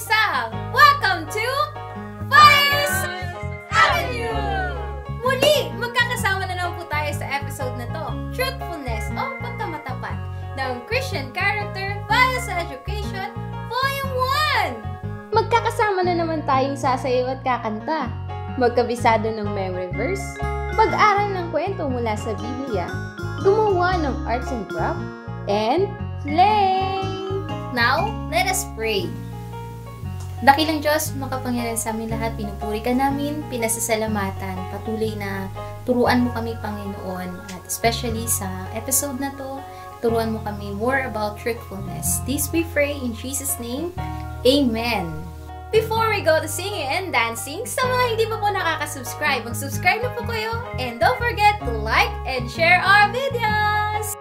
Rizal! Welcome to Fire's Avenue! Muli, magkakasama na naman po tayo sa episode na to, Truthfulness o Pagkamatapat ng Christian Character via sa Education Volume 1! Magkakasama na naman tayong sasayaw at kakanta, magkabisado ng memory verse, pag-aral ng kwento mula sa Biblia, gumawa ng arts and craft, and play! Now, let us pray. Dakilang Diyos, makapangyarihan sa amin lahat, pinupuri ka namin, pinasasalamatan, patuloy na turuan mo kami, Panginoon, at especially sa episode na to, turuan mo kami more about truthfulness. This we pray in Jesus' name, Amen. Before we go to singing and dancing, sa mga hindi pa po nakaka-subscribe, mag-subscribe na po kayo, and don't forget to like and share our videos!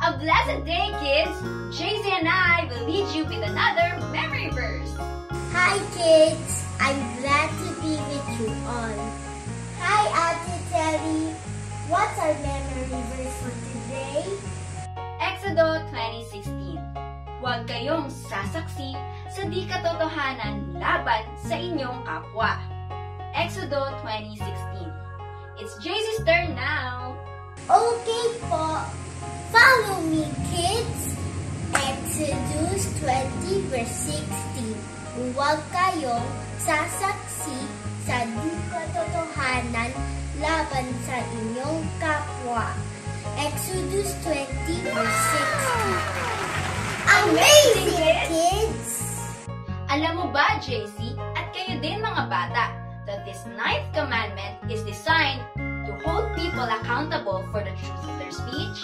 A blessed day, kids! Jaycee and I will lead you with another memory verse. Hi, kids! I'm glad to be with you all. Hi, Ate Terry. What's our memory verse for today? Exodo 20:16. Huwag kayong sasaksi sa di katotohanan laban sa inyong kapwa. Exodo 20:16. It's Jaycee's turn now. Okay po. Follow me, kids! Exodus 20 verse 16. Huwag kayong sasaksi sa di katotohanan laban sa inyong kapwa. Exodus 20 verse 16. Amazing, kids! Alam mo ba, Jaycee, at kayo din mga bata, that this 9th commandment is designed to hold people accountable for the truth of their speech?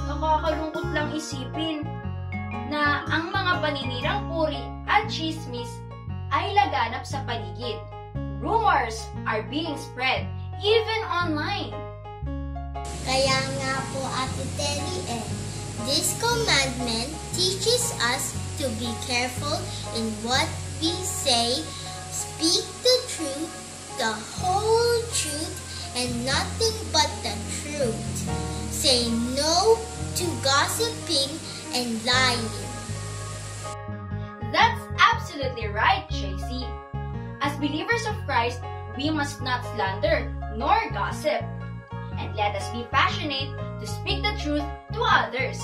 Nakakalungkot lang isipin na ang mga paninirang puri at chismis ay laganap sa paligid. Rumors are being spread, even online. Kaya nga po, Ate Terry, this commandment teaches us to be careful in what we say, speak the truth, the whole truth, and nothing but the truth. Say no to gossiping and lying. That's absolutely right, Jaycee. As believers of Christ, we must not slander nor gossip. And let us be passionate to speak the truth to others.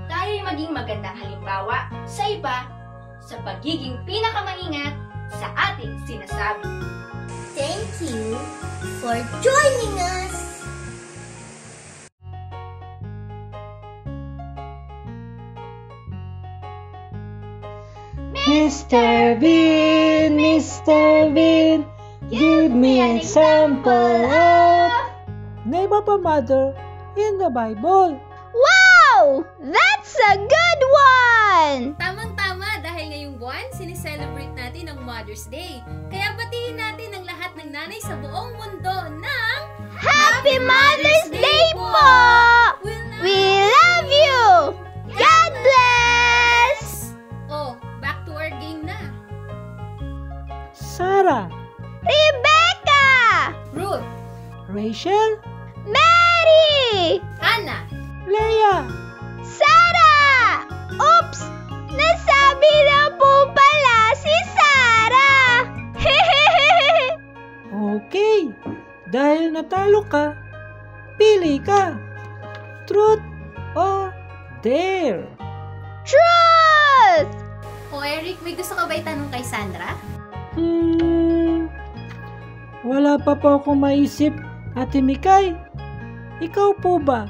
Tayo'y maging magandang halimbawa sa iba sa pagiging pinakamaingat sa ating sinasabi. Thank you for joining us! Mr. Bean, give me an example of name of a mother in the Bible. Wow! That's a good one! Tamang-tama dahil ngayong buwan, sineselebrate natin ang Mother's Day. Kaya batiin natin ang lahat ng nanay sa buong mundo ng Happy Mother's Day po! We love you! God bless! Oh, back to our game na. Sarah, Rebecca, Ruth, Rachel, Mary, Anna, Leah. Sarah! Oops! Nasabi na po pala si Sarah! Okay, dahil natalo ka, pili ka. Truth or dare? Truth! o Eric, may gusto ka ba itanong kay Sandra? Wala pa po ako maisip, Ate Mikay. Ikaw po ba?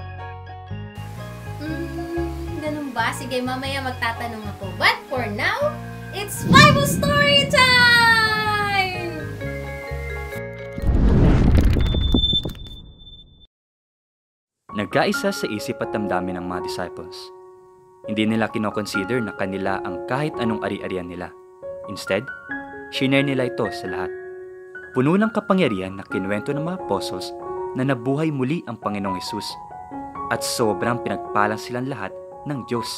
Ganun ba? Sige, mamaya magtatanong ako. But for now, it's Bible Story Time! Nagkaisa sa isip at damdamin ng mga disciples. Hindi nila kinoconsider na kanila ang kahit anong ari-arian nila. Instead, shinare nila ito sa lahat. Puno ng kapangyarihan na kinuwento ng mga apostles na nabuhay muli ang Panginoong Hesus. At sobrang pinagpalang silang lahat ng Diyos.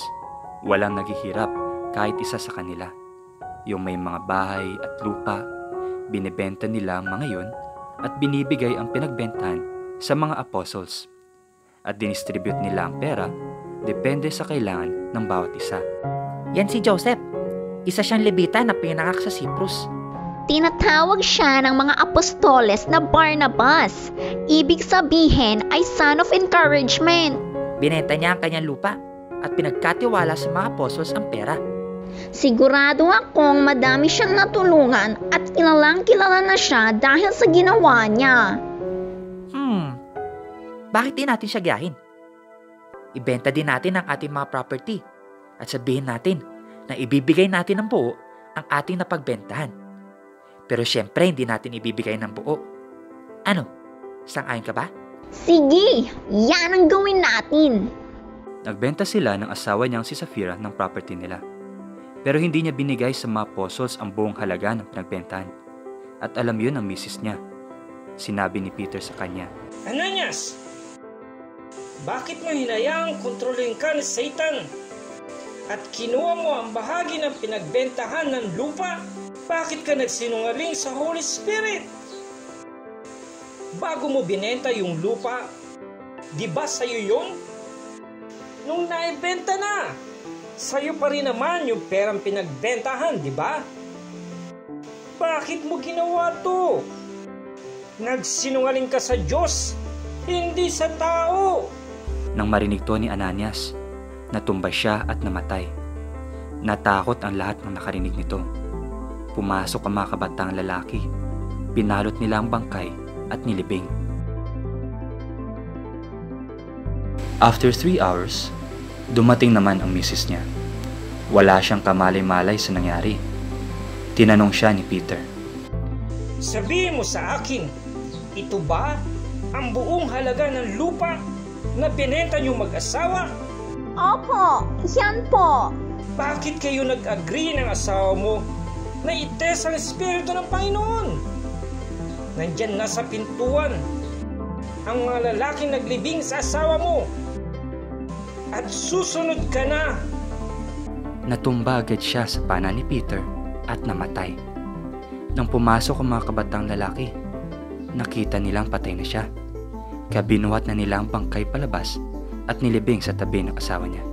Walang naghihirap kahit isa sa kanila. Yung may mga bahay at lupa, binibenta nila mga yun at binibigay ang pinagbentahan sa mga apostles. At dinistribute nila ang pera depende sa kailangan ng bawat isa. Yan si Joseph. Isa siyang Levita na pinangak sa Cyprus. Tinatawag siya ng mga apostoles na Barnabas. Ibig sabihin ay son of encouragement. Binenta niya ang kanyang lupa at pinagkatiwala sa mga apostles ang pera. Sigurado akong madami siyang natulungan at kilalang-kilala na siya dahil sa ginawa niya. Bakit di natin siya gayahin? Ibenta din natin ang ating mga property at sabihin natin na ibibigay natin ng buo ang ating napagbentahan. Pero syempre hindi natin ibibigay ng buo. Ano? Sang-ayon ka ba? Sige, yan ang gawin natin. Nagbenta sila ng asawa niyang si Sapphira ng property nila. Pero hindi niya binigay sa mga apostles ang buong halaga ng pinagbentahan. At alam yun ng misis niya. Sinabi ni Peter sa kanya, Ananias, bakit mo hinayaang kontrolin ka ni Satan at kinuha mo ang bahagi ng pinagbentahan ng lupa? Bakit ka nagsinungaling sa Holy Spirit? Bago mo binenta yung lupa, di ba sa'yo yun? Nung naibenta na, sa'yo pa rin naman yung perang pinagbentahan, di ba? Bakit mo ginawa to? Nagsinungaling ka sa Diyos, hindi sa tao. Nang marinig to ni Ananias, natumba siya at namatay. Natakot ang lahat ng nakarinig nito. Pumasok ang mga kabatang lalaki. Pinalot nila ang bangkay at nilibing. After 3 hours, dumating naman ang misis niya. Wala siyang kamalay-malay sa nangyari. Tinanong siya ni Peter, Sabihin mo sa akin, ito ba ang buong halaga ng lupa na binenta niyong mag-asawa? Opo, yan po. Bakit kayo nag-agree ng asawa mo na itest ang Espiritu ng Panginoon? Nandyan na sa pintuan ang mga lalaking naglibing sa asawa mo at susunod ka na. Natumba agad siya sa pana ni Peter at namatay. Nang pumasok ang mga kabatang lalaki, nakita nilang patay na siya. Kaya binuhat na nila ang bangkay palabas at nilibing sa tabi ng asawa niya.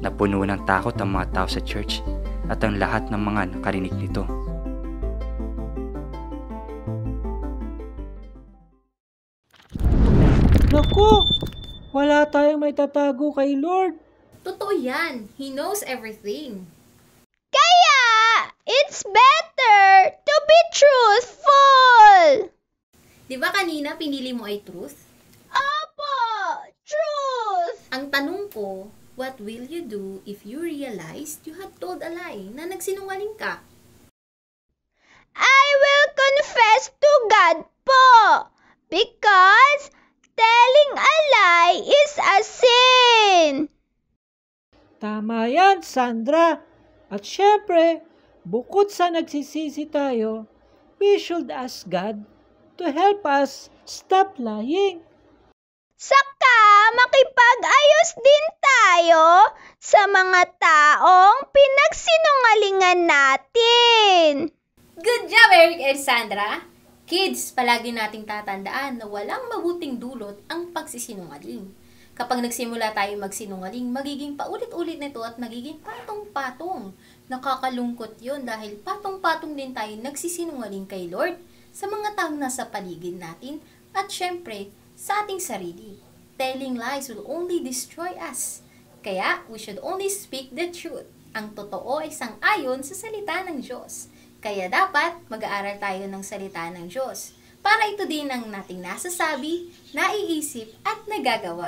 Napuno ng takot ang mga tao sa church at ang lahat ng mga nakarinig nito. Naku, wala tayong may tatago kay Lord. Totoo yan. He knows everything. Kaya, it's better to be truthful. Di ba kanina pinili mo ay truth? Opo, truth. Ang tanong ko, what will you do if you realized you had told a lie na nagsinungaling ka? I will confess to God po. Because telling a lie is a sin. Tama yan, Sandra. At syempre, bukod sa nagsisisi tayo, we should ask God to help us stop lying. Saka makipag-ayos din tayo sa mga taong pinagsinungalingan natin. Good job, Eric Sandra. Kids, palagi nating tatandaan na walang mabuting dulot ang pagsisinungaling. Kapag nagsimula tayo magsinungaling, magiging paulit-ulit nito at magiging patong-patong. Nakakalungkot yun dahil patong-patong din tayo nagsisinungaling kay Lord, sa mga taong nasa paligid natin, at syempre, sa ating sarili. Telling lies will only destroy us. Kaya, we should only speak the truth. Ang totoo ay sang-ayon sa salita ng Diyos. Kaya dapat mag-aaral tayo ng salita ng Diyos. Para ito din ang nating nasasabi, naiisip at nagagawa.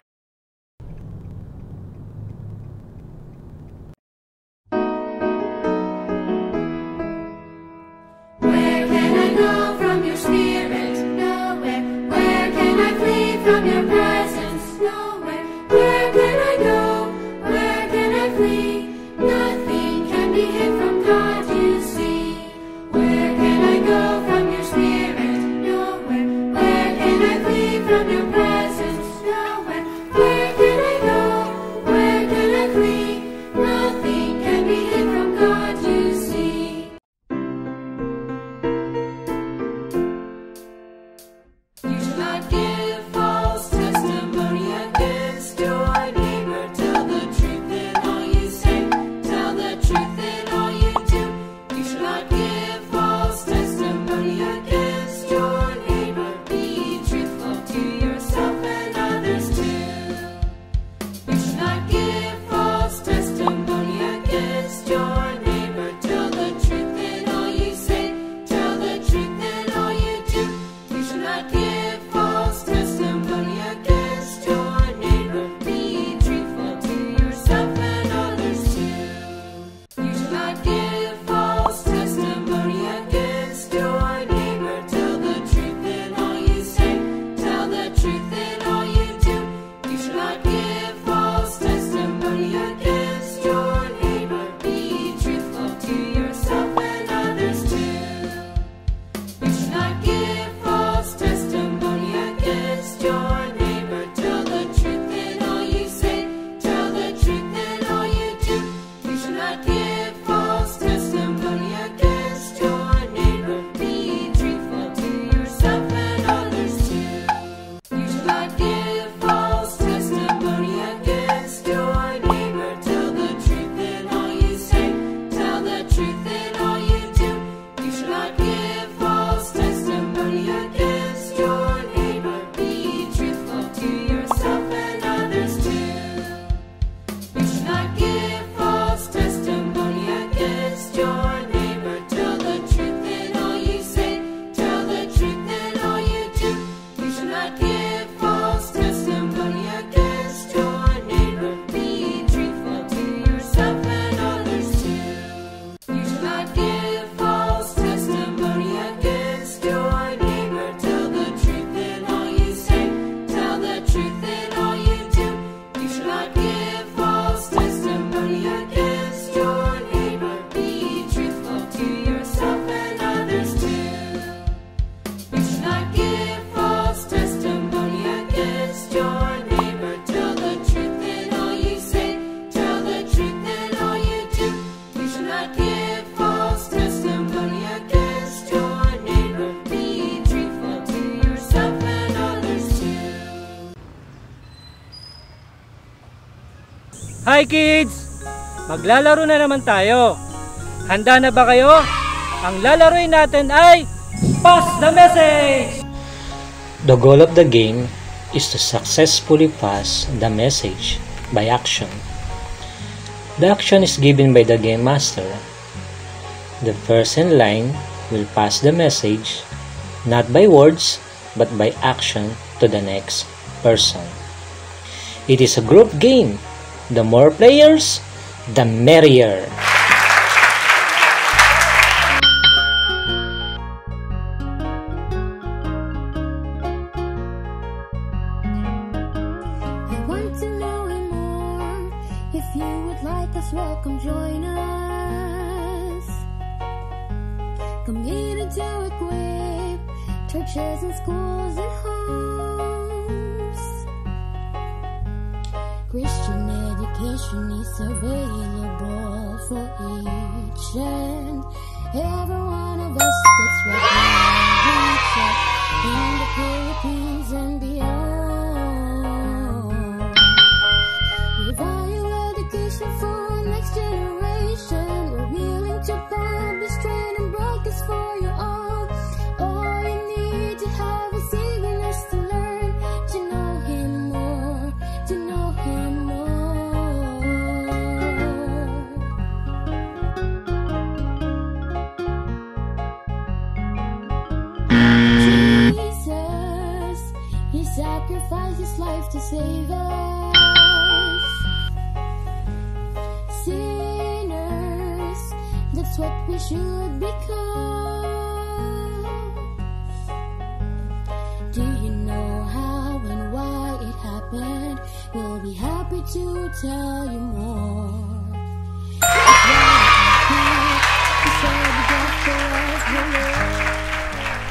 Where can I go from your spirit? Nowhere. Where can I flee from your presence? Nowhere. Where can I go? Where can I flee? Nothing can be hid from God, you see. Where can I go from your spirit? Nowhere. Where can I flee from your presence? Nowhere. Where can I go? Where can I flee? Nothing can be hid from God, you see. You should not give false testimony against your neighbor. Tell the truth in all you say. Tell the truth in all you do. You should not give false testimony against your neighbor. Be truthful to yourself and others too. You should not give false testimony against your neighbor. Tell the truth in all you say. Tell the truth in all you do. You should not give false testimony against your neighbor. Be truthful to yourself and others too. You should not give false testimony against your neighbor. Tell the truth in all you say. Tell the truth in all you do. You should not give false testimony against your neighbor. Be truthful to yourself and others too. You should not give false testimony against your neighbor. Tell the truth in all you say. Tell the truth in all you do. You should not give false testimony against your neighbor. Be truthful to yourself and others too. You should not give false testimony against your neighbor. Tell the truth in all you say. Tell the truth in all you do. You should not give false testimony against your neighbor. Be truthful to yourself and others too. You should not give false testimony against your neighbor. Tell the truth in all you say. Tell the truth in all you do. You should not give false testimony against your neighbor. Be truthful to yourself and others too. You should not give false testimony against your neighbor. Tell the truth in all you say. Tell the truth in all you do. You should not give false testimony against your neighbor. Be truthful to yourself and others too. You should not give false testimony against your neighbor. Tell the truth in all you say. Tell the truth in all you do. You should not give false testimony against your neighbor. Be truthful to yourself and others too. Hi kids! Maglalaro na naman tayo. Handa na ba kayo? Ang lalaroin natin ay Pass the Message! The goal of the game is to successfully pass the message by action. The action is given by the game master. The person in line will pass the message not by words but by action to the next person. It is a group game. The more players, the merrier. I want to know him more. If you would like us, welcome, join us. Committed to equip churches and schools and homes. Christian education is available for each and every one of us that's right. sacrificed his life to save us. Sinners, that's what we should become. Do you know how and why it happened? We'll be happy to tell you more.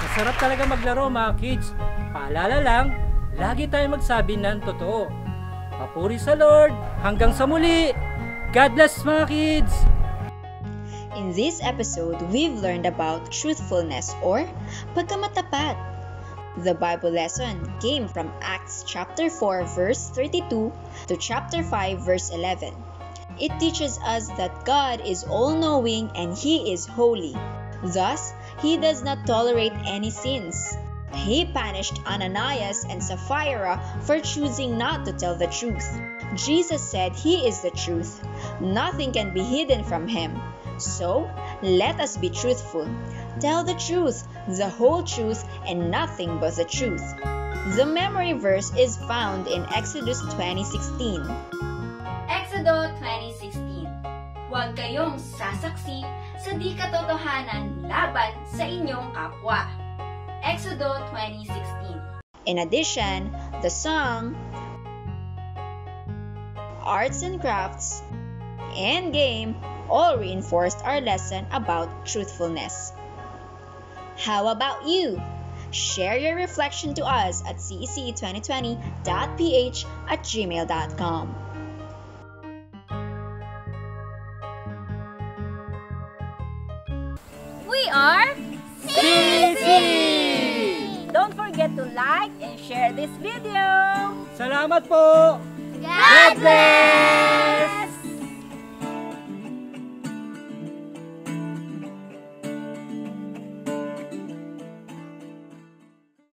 Masarap talaga maglaro mga kids. Paalala lang, lagi tayo magsabi ng totoo. Papuri sa Lord. Hanggang sa muli. God bless mga kids. In this episode, we've learned about truthfulness or pagkamatapat. The Bible lesson came from Acts chapter 4 verse 32 to chapter 5 verse 11. It teaches us that God is all-knowing and He is holy. Thus, He does not tolerate any sins. He punished Ananias and Sapphira for choosing not to tell the truth. Jesus said He is the truth. Nothing can be hidden from Him. So, let us be truthful. Tell the truth, the whole truth, and nothing but the truth. The memory verse is found in Exodus 20:16. Exodo 20:16. Huwag kayong sasaksi sa di katotohanan laban sa inyong kapwa. Exodo 20:16. In addition, the song, arts and crafts, and game all reinforced our lesson about truthfulness. How about you? Share your reflection to us at cece2020.ph@gmail.com. We are CECE! Don't forget to like and share this video. Salamat po. God bless!